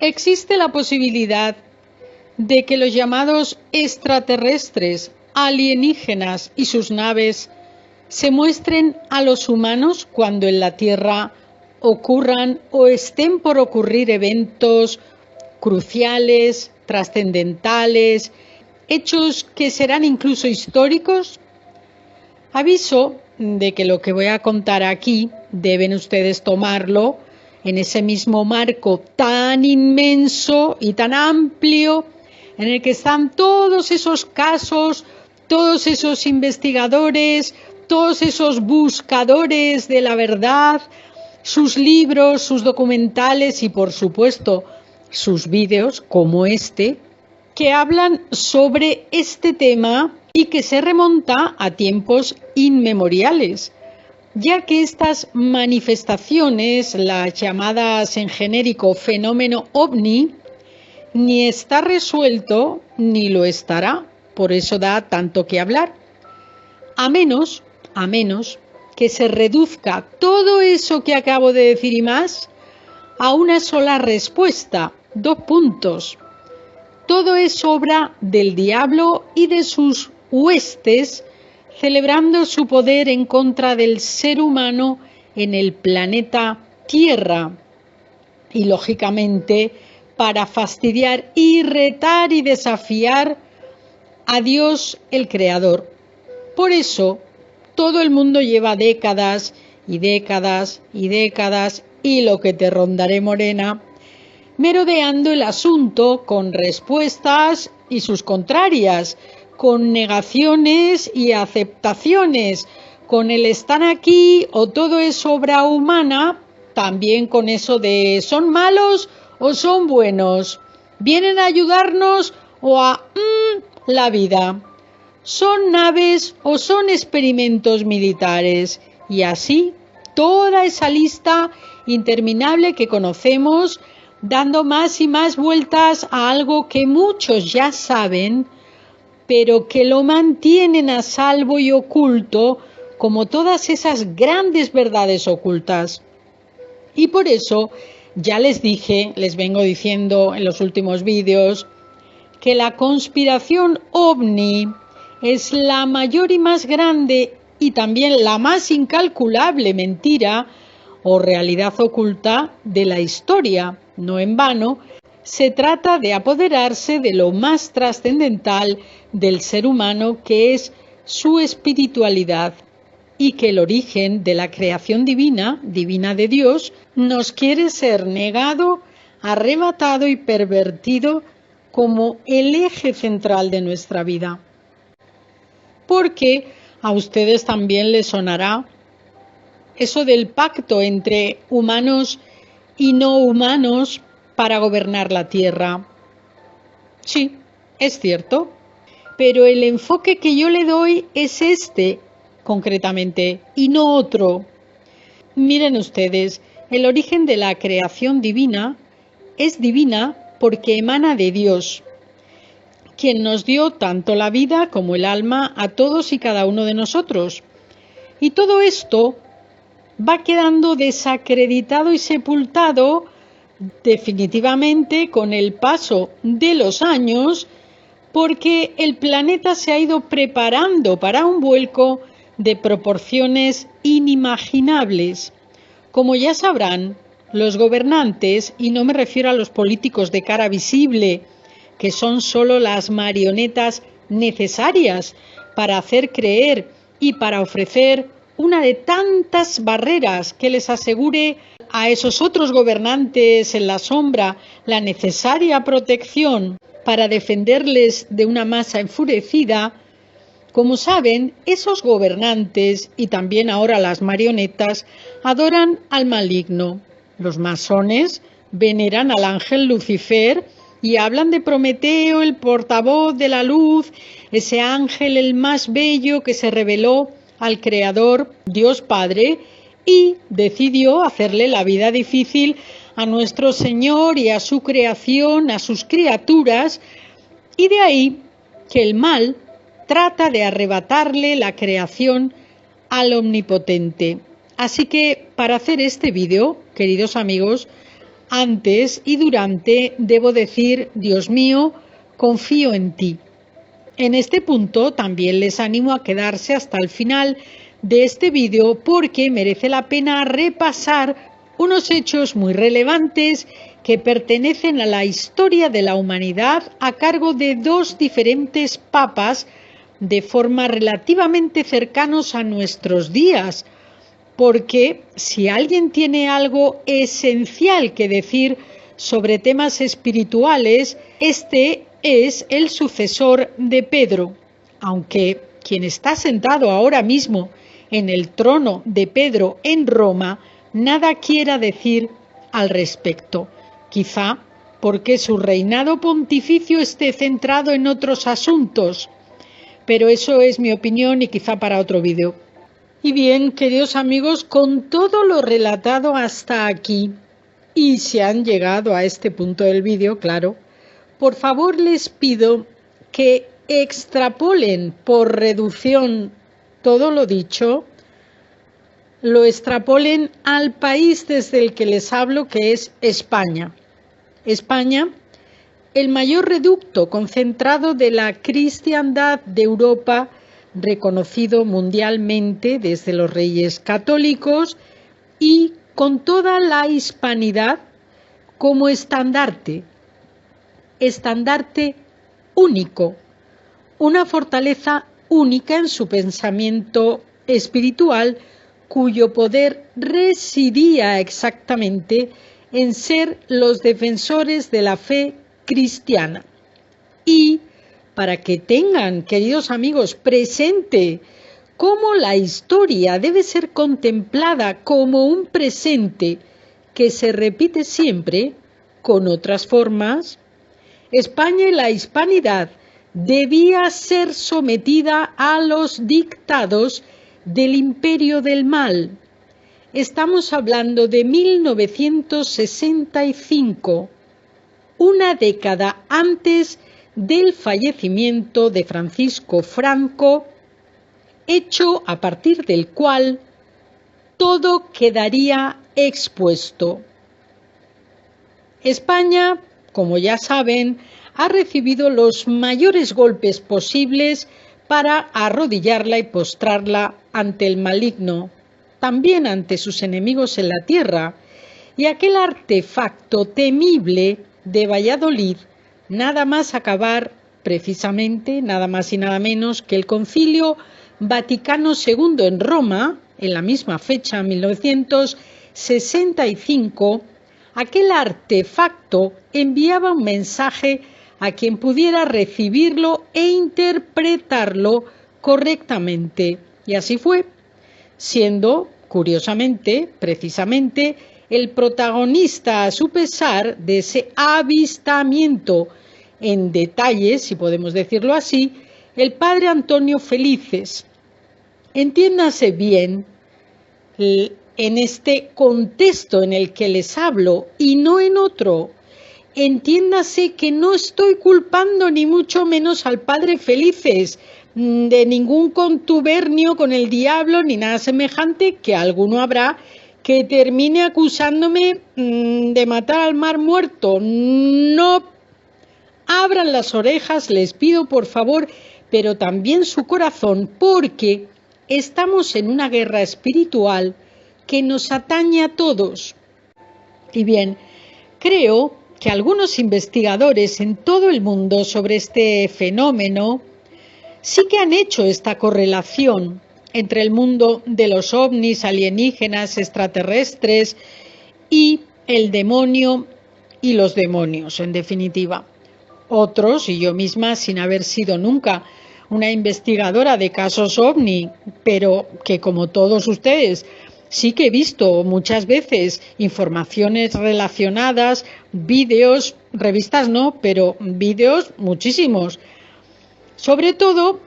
Existe la posibilidad de que los llamados extraterrestres, alienígenas y sus naves se muestren a los humanos cuando en la Tierra ocurran o estén por ocurrir eventos cruciales, trascendentales, hechos que serán incluso históricos. Aviso de que lo que voy a contar aquí deben ustedes tomarlo en ese mismo marco tan inmenso y tan amplio en el que están todos esos casos, todos esos investigadores, todos esos buscadores de la verdad, sus libros, sus documentales y, por supuesto, sus vídeos como este, que hablan sobre este tema y que se remonta a tiempos inmemoriales, ya que estas manifestaciones, las llamadas en genérico fenómeno ovni, ni está resuelto ni lo estará, por eso da tanto que hablar, a menos que se reduzca todo eso que acabo de decir y más a una sola respuesta, 2 puntos. Todo es obra del diablo y de sus huestes, celebrando su poder en contra del ser humano en el planeta Tierra y, lógicamente, para fastidiar y retar y desafiar a Dios el Creador. Por eso, todo el mundo lleva décadas y décadas y décadas, y lo que te rondaré, morena, merodeando el asunto con respuestas y sus contrarias, con negaciones y aceptaciones, con el están aquí o todo es obra humana, también con eso de son malos o son buenos, vienen a ayudarnos o a la vida, son naves o son experimentos militares, y así toda esa lista interminable que conocemos, dando más y más vueltas a algo que muchos ya saben, pero que lo mantienen a salvo y oculto, como todas esas grandes verdades ocultas. Y por eso ya les dije, les vengo diciendo en los últimos vídeos, que la conspiración ovni es la mayor y más grande y también la más incalculable mentira o realidad oculta de la historia. No en vano, se trata de apoderarse de lo más trascendental del ser humano, que es su espiritualidad, y que el origen de la creación divina de Dios, nos quiere ser negado, arrebatado y pervertido como el eje central de nuestra vida. Porque a ustedes también les sonará eso del pacto entre humanos y no humanos para gobernar la tierra. Sí, es cierto, pero el enfoque que yo le doy es este, concretamente, y no otro. Miren ustedes, el origen de la creación divina es divina porque emana de Dios, quien nos dio tanto la vida como el alma a todos y cada uno de nosotros. Y todo esto va quedando desacreditado y sepultado definitivamente con el paso de los años, porque el planeta se ha ido preparando para un vuelco de proporciones inimaginables. Como ya sabrán, los gobernantes, y no me refiero a los políticos de cara visible, que son solo las marionetas necesarias para hacer creer y para ofrecer una de tantas barreras que les asegure a esos otros gobernantes en la sombra la necesaria protección para defenderles de una masa enfurecida. Como saben, esos gobernantes y también ahora las marionetas adoran al maligno. Los masones veneran al ángel Lucifer y hablan de Prometeo, el portavoz de la luz, ese ángel el más bello que se reveló al Creador, Dios Padre, y decidió hacerle la vida difícil a nuestro Señor y a su creación, a sus criaturas, y de ahí que el mal trata de arrebatarle la creación al Omnipotente. Así que para hacer este vídeo, queridos amigos, antes y durante debo decir: Dios mío, confío en ti. En este punto también les animo a quedarse hasta el final de este vídeo porque merece la pena repasar unos hechos muy relevantes que pertenecen a la historia de la humanidad a cargo de dos diferentes papas de forma relativamente cercanos a nuestros días, porque si alguien tiene algo esencial que decir sobre temas espirituales, este es el sucesor de Pedro, aunque quien está sentado ahora mismo en el trono de Pedro en Roma nada quiera decir al respecto, quizá porque su reinado pontificio esté centrado en otros asuntos, pero eso es mi opinión y quizá para otro vídeo. Y bien, queridos amigos, con todo lo relatado hasta aquí, y si han llegado a este punto del vídeo, claro, por favor les pido que extrapolen por reducción todo lo dicho, lo extrapolen al país desde el que les hablo, que es España. España, el mayor reducto concentrado de la cristiandad de Europa, reconocido mundialmente desde los Reyes Católicos y con toda la hispanidad como estandarte único, una fortaleza única en su pensamiento espiritual, cuyo poder residía exactamente en ser los defensores de la fe cristiana. Y para que tengan, queridos amigos, presente cómo la historia debe ser contemplada como un presente que se repite siempre con otras formas, España y la hispanidad debía ser sometida a los dictados del imperio del mal. Estamos hablando de 1965, una década antes del fallecimiento de Francisco Franco, hecho a partir del cual todo quedaría expuesto. España, como ya saben, ha recibido los mayores golpes posibles para arrodillarla y postrarla ante el maligno, también ante sus enemigos en la tierra, y aquel artefacto temible de Valladolid, nada más acabar precisamente, nada más y nada menos que el Concilio Vaticano II en Roma, en la misma fecha, 1965, aquel artefacto enviaba un mensaje a quien pudiera recibirlo e interpretarlo correctamente. Y así fue, siendo, curiosamente, precisamente, el protagonista a su pesar de ese avistamiento en detalle, si podemos decirlo así, el padre Antonio Felices. Entiéndase bien, en este contexto en el que les hablo y no en otro, entiéndase que no estoy culpando ni mucho menos al padre Felices de ningún contubernio con el diablo ni nada semejante, que alguno habrá que termine acusándome de matar al mar muerto. No abran las orejas, les pido por favor, pero también su corazón, porque estamos en una guerra espiritual que nos atañe a todos. Y bien, creo que algunos investigadores en todo el mundo sobre este fenómeno sí que han hecho esta correlación entre el mundo de los ovnis, alienígenas, extraterrestres y el demonio y los demonios, en definitiva. Otros, y yo misma sin haber sido nunca una investigadora de casos ovni, pero que como todos ustedes sí que he visto muchas veces informaciones relacionadas, vídeos, revistas no, pero vídeos muchísimos. Sobre todo,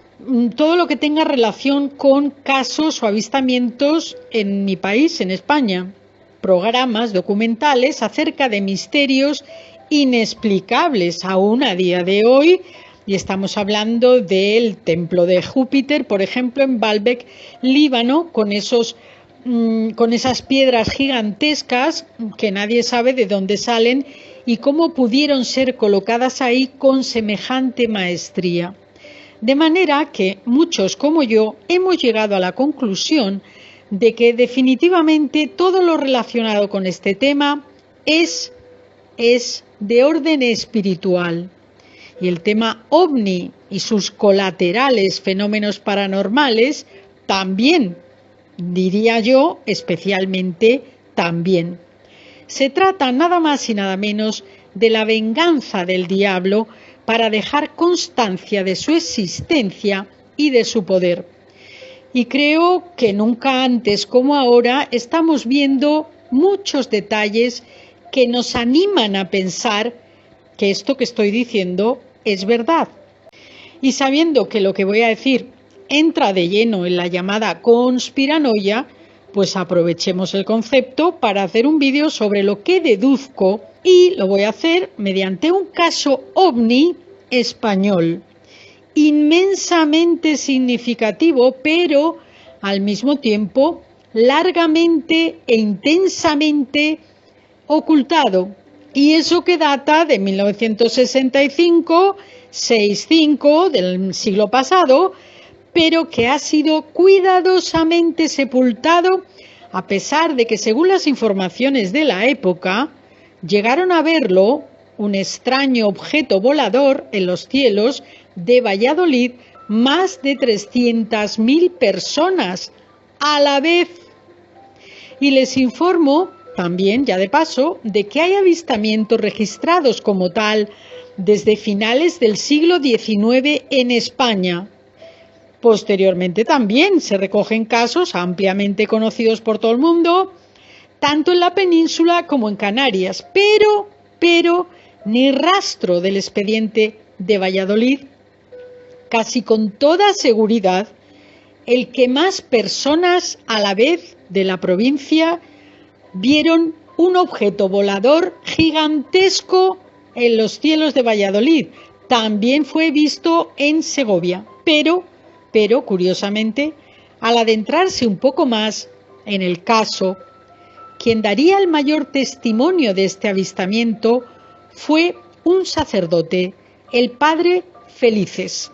todo lo que tenga relación con casos o avistamientos en mi país, en España. Programas documentales acerca de misterios inexplicables aún a día de hoy Y estamos hablando del templo de Júpiter, por ejemplo, en Baalbek, Líbano, con esas piedras gigantescas que nadie sabe de dónde salen y cómo pudieron ser colocadas ahí con semejante maestría. De manera que muchos como yo hemos llegado a la conclusión de que definitivamente todo lo relacionado con este tema es de orden espiritual. Y el tema ovni y sus colaterales fenómenos paranormales también, diría yo, especialmente también. Se trata nada más y nada menos de la venganza del diablo para dejar constancia de su existencia y de su poder. Y creo que nunca antes como ahora estamos viendo muchos detalles que nos animan a pensar que esto que estoy diciendo es verdad. Y sabiendo que lo que voy a decir entra de lleno en la llamada conspiranoia, pues aprovechemos el concepto para hacer un vídeo sobre lo que deduzco, y lo voy a hacer mediante un caso ovni español, inmensamente significativo, pero al mismo tiempo largamente e intensamente ocultado. Y eso que data de 1965 del siglo pasado, pero que ha sido cuidadosamente sepultado, a pesar de que, según las informaciones de la época, llegaron a verlo, un extraño objeto volador en los cielos de Valladolid, más de 300.000 personas a la vez. Y les informo también, ya de paso, de que hay avistamientos registrados como tal desde finales del siglo XIX en España. Posteriormente también se recogen casos ampliamente conocidos por todo el mundo, tanto en la península como en Canarias, pero ni rastro del expediente de Valladolid. Casi con toda seguridad, el que más personas a la vez de la provincia vieron un objeto volador gigantesco en los cielos de Valladolid. También fue visto en Segovia, pero curiosamente, al adentrarse un poco más en el caso, quien daría el mayor testimonio de este avistamiento fue un sacerdote, el padre Felices.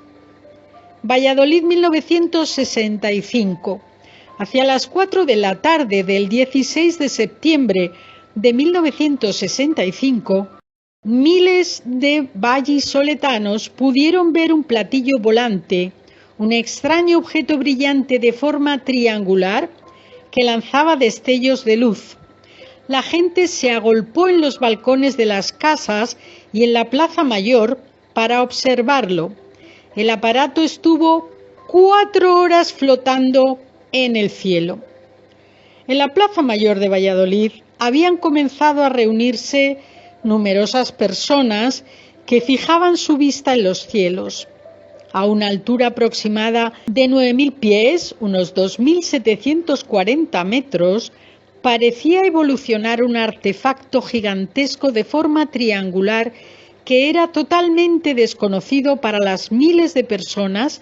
Valladolid, 1965. Hacia las 4 de la tarde del 16 de septiembre de 1965, miles de vallisoletanos pudieron ver un platillo volante, un extraño objeto brillante de forma triangular que lanzaba destellos de luz. La gente se agolpó en los balcones de las casas y en la Plaza Mayor para observarlo. El aparato estuvo 4 horas flotando en el cielo. En la Plaza Mayor de Valladolid habían comenzado a reunirse numerosas personas que fijaban su vista en los cielos. A una altura aproximada de 9.000 pies, unos 2.740 metros, parecía evolucionar un artefacto gigantesco de forma triangular que era totalmente desconocido para las miles de personas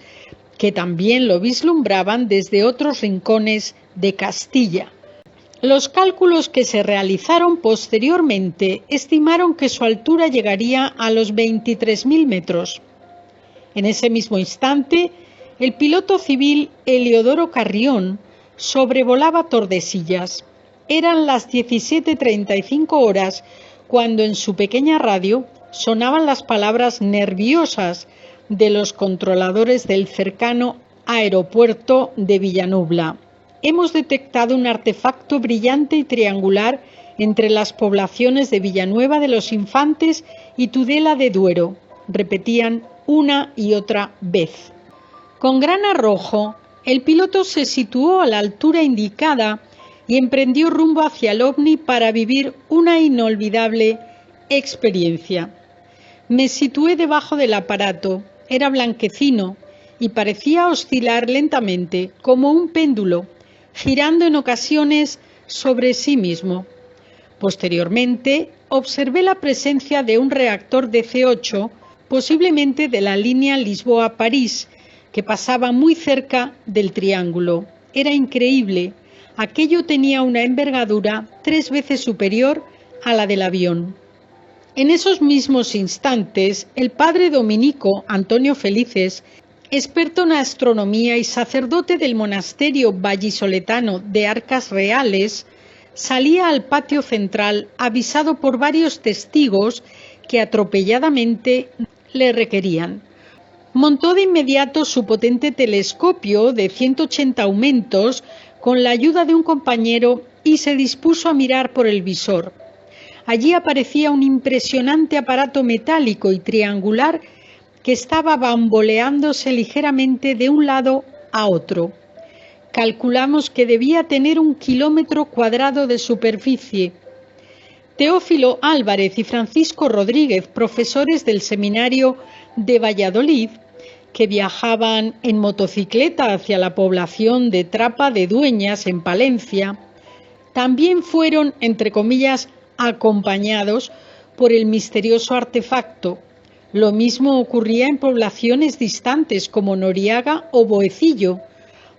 que también lo vislumbraban desde otros rincones de Castilla. Los cálculos que se realizaron posteriormente estimaron que su altura llegaría a los 23.000 metros. En ese mismo instante, el piloto civil Heliodoro Carrión sobrevolaba Tordesillas. Eran las 17:35 horas cuando en su pequeña radio sonaban las palabras nerviosas de los controladores del cercano aeropuerto de Villanubla. Hemos detectado un artefacto brillante y triangular entre las poblaciones de Villanueva de los Infantes y Tudela de Duero, repetían una y otra vez. Con gran arrojo, el piloto se situó a la altura indicada y emprendió rumbo hacia el ovni para vivir una inolvidable experiencia. Me situé debajo del aparato, era blanquecino y parecía oscilar lentamente como un péndulo, girando en ocasiones sobre sí mismo. Posteriormente, observé la presencia de un reactor DC-8 posiblemente de la línea Lisboa-París, que pasaba muy cerca del triángulo. Era increíble. Aquello tenía una envergadura 3 veces superior a la del avión. En esos mismos instantes, el padre dominico Antonio Felices, experto en astronomía y sacerdote del monasterio vallisoletano de Arcas Reales, salía al patio central avisado por varios testigos que atropelladamente le requerían. Montó de inmediato su potente telescopio de 180 aumentos con la ayuda de un compañero y se dispuso a mirar por el visor. Allí aparecía un impresionante aparato metálico y triangular que estaba bamboleándose ligeramente de un lado a otro. Calculamos que debía tener 1 kilómetro cuadrado de superficie. Teófilo Álvarez y Francisco Rodríguez, profesores del seminario de Valladolid, que viajaban en motocicleta hacia la población de Trapa de Dueñas, en Palencia, también fueron, entre comillas, acompañados por el misterioso artefacto. Lo mismo ocurría en poblaciones distantes como Noriaga o Boecillo,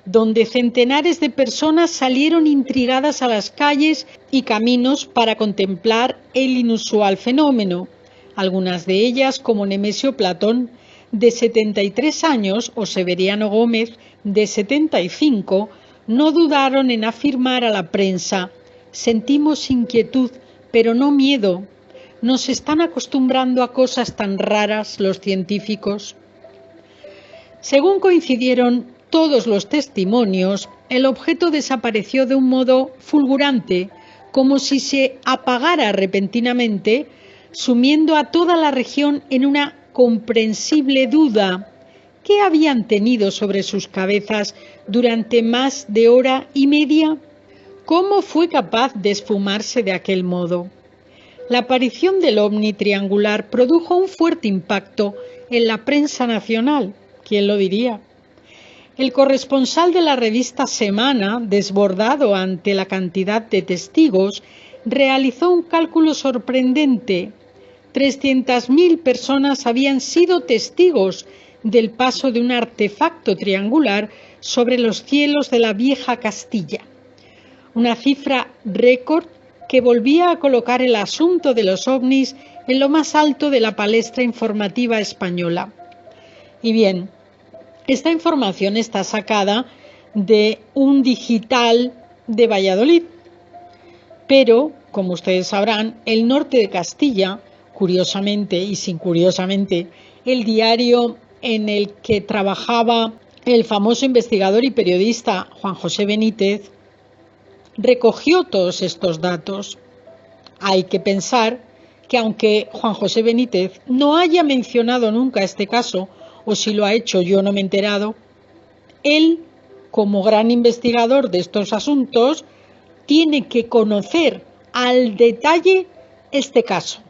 donde centenares de personas salieron intrigadas a las calles y caminos para contemplar el inusual fenómeno. Algunas de ellas, como Nemesio Platón, de 73 años, o Severiano Gómez, de 75, no dudaron en afirmar a la prensa: sentimos inquietud, pero no miedo. Nos están acostumbrando a cosas tan raras los científicos. Según coincidieron todos los testimonios, el objeto desapareció de un modo fulgurante, como si se apagara repentinamente, sumiendo a toda la región en una comprensible duda. ¿Qué habían tenido sobre sus cabezas durante más de hora y media? ¿Cómo fue capaz de esfumarse de aquel modo? La aparición del ovni triangular produjo un fuerte impacto en la prensa nacional. ¿Quién lo diría? El corresponsal de la revista Semana, desbordado ante la cantidad de testigos, realizó un cálculo sorprendente. 300.000 personas habían sido testigos del paso de un artefacto triangular sobre los cielos de la vieja Castilla. Una cifra récord que volvía a colocar el asunto de los ovnis en lo más alto de la palestra informativa española. Y bien, esta información está sacada de un digital de Valladolid, pero, como ustedes sabrán, el norte de Castilla, curiosamente y sin curiosamente, el diario en el que trabajaba el famoso investigador y periodista Juan José Benítez, recogió todos estos datos. Hay que pensar que aunque Juan José Benítez no haya mencionado nunca este caso, o si lo ha hecho yo no me he enterado, él, como gran investigador de estos asuntos, tiene que conocer al detalle este caso.